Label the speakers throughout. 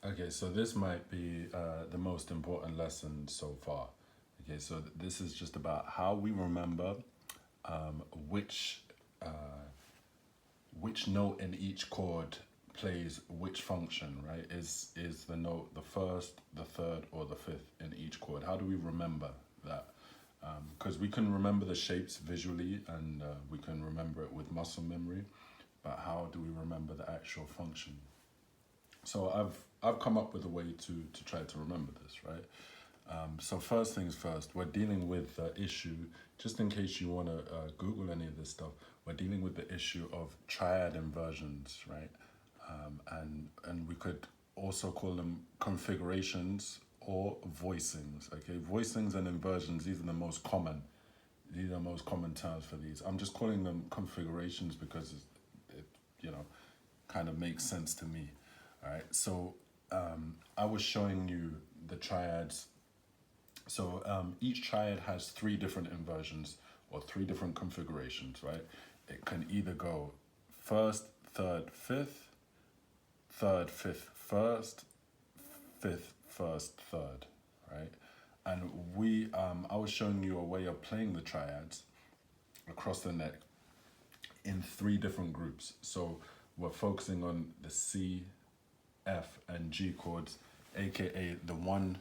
Speaker 1: Okay, so this might be the most important lesson so far. Okay, so this is just about how we remember um, which uh, which note in each chord plays which function, right? Is the note the first, the third, or the fifth in each chord? How do we remember that? Because we can remember the shapes visually and we can remember it with muscle memory, but how do we remember the actual function? So I've come up with a way to try to remember this, right? So first things first, we're dealing with the issue, just in case you want to Google any of this stuff, we're dealing with the issue of triad inversions, right? And we could also call them configurations or voicings, okay? Voicings and inversions, these are the most common. These are the most common terms for these. I'm just calling them configurations because it you know, kind of makes sense to me. All right, so I was showing you the triads. So each triad has three different inversions or three different configurations, right? It can either go first, third, fifth, third, fifth, first, fifth, first, third, right? And I was showing you a way of playing the triads across the neck in three different groups. So we're focusing on the C, F, and G chords, aka the 1,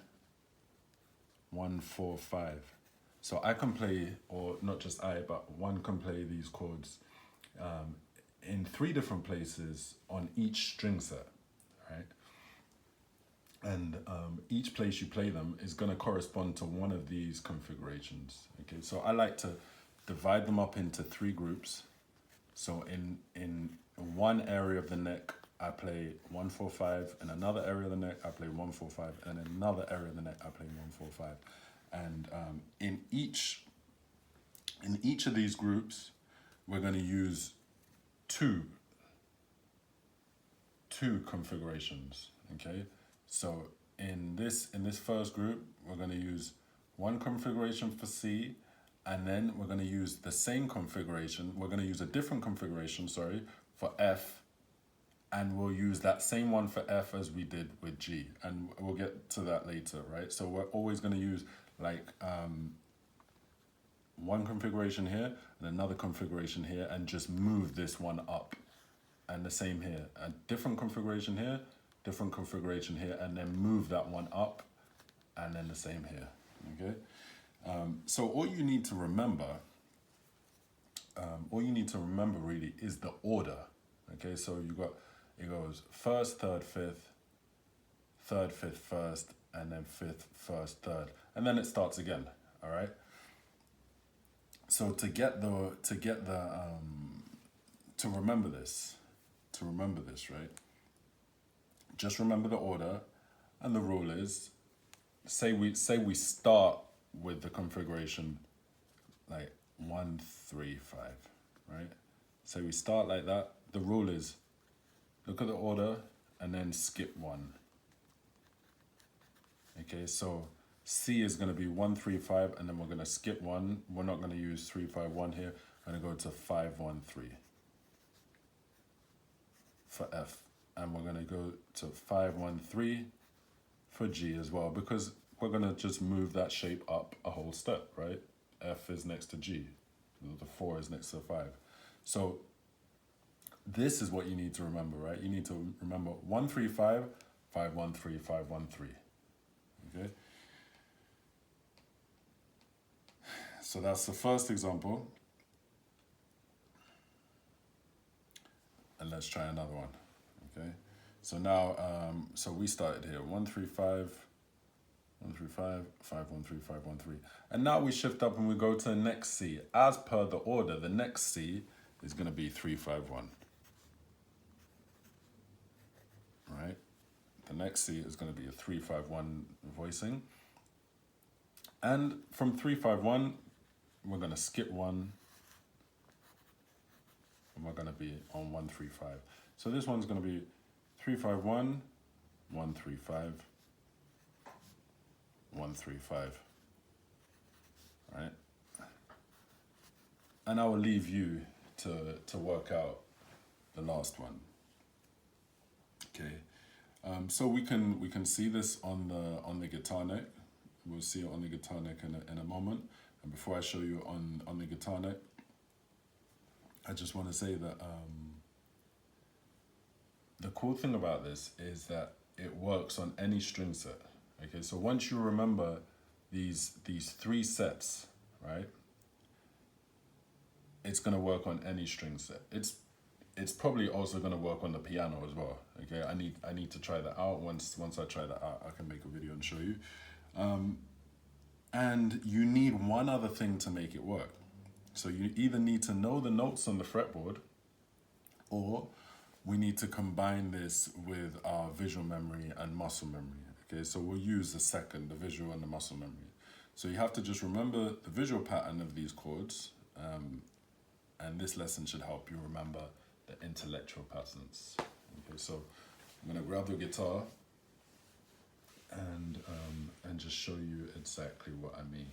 Speaker 1: 4, 5. So I can play, or not just I, but one can play these chords in three different places on each string set, right? And each place you play them is going to correspond to one of these configurations. Okay, so I like to divide them up into three groups. So in one area of the neck, I play 1, 4, 5. In another area of the neck, I play 1, 4, 5. And in another area of the neck, I play 1, 4, 5. And in each of these groups, we're going to use two configurations. Okay, so in this first group, we're going to use one configuration for C, and then we're going to use the same configuration. We're going to use a different configuration, sorry, for F, and we'll use that same one for F as we did with G, and we'll get to that later, right? So we're always going to use like one configuration here and another configuration here, and just move this one up. And the same here, a different configuration here, different configuration here, and then move that one up, and then the same here, okay? So all you need to remember really is the order, okay? So it goes first, third, fifth, first, and then fifth, first, third, and then it starts again, all right? So to remember this, right? Just remember the order, and the rule is, say we start with the configuration like 1, 3, 5, right? Say we start like that. The rule is, look at the order and then skip one. Okay, so C is going to be 1, 3, 5, and then we're going to skip one. We're not going to use 3, 5, 1 here. I'm going to go to 5, 1, 3 for F, and we're going to go to 5, 1, 3 for G as well, because we're going to just move that shape up a whole step, right? F is next to G, the 4 is next to 5. So this is what you need to remember, right? You need to remember 1, 3, 5, 5, 1, 3, 5, 1, 3. Okay. So that's the first example. And let's try another one. Okay. So now, so we started here 1, 3, 5, 1, 3, 5, 5, 1, 3, 5, 1, 3. And now we shift up and we go to the next C. As per the order, the next C is going to be 3, 5, 1. Right? The next C is going to be a 3, 5, 1 voicing. And from 3, 5, 1, we're going to skip one. And we're going to be on 1, 3, 5. So this one's going to be 3, 5, 1, 1, 3, 5, 1, 3, 5. Right? And I will leave you to work out the last one. Okay. So we can see this on the guitar neck. We'll see it on the guitar neck in a moment. And before I show you on the guitar neck, I just want to say that the cool thing about this is that it works on any string set. Okay, so once you remember these three sets, right? It's gonna work on any string set. It's probably also gonna work on the piano as well. Okay, I need to try that out. Once I try that out, I can make a video and show you. And you need one other thing to make it work. So you either need to know the notes on the fretboard, or we need to combine this with our visual memory and muscle memory. Okay, so we'll use the second, the visual and the muscle memory. So you have to just remember the visual pattern of these chords, and this lesson should help you remember the intellectual patterns. Okay, so I'm gonna grab the guitar and just show you exactly what I mean.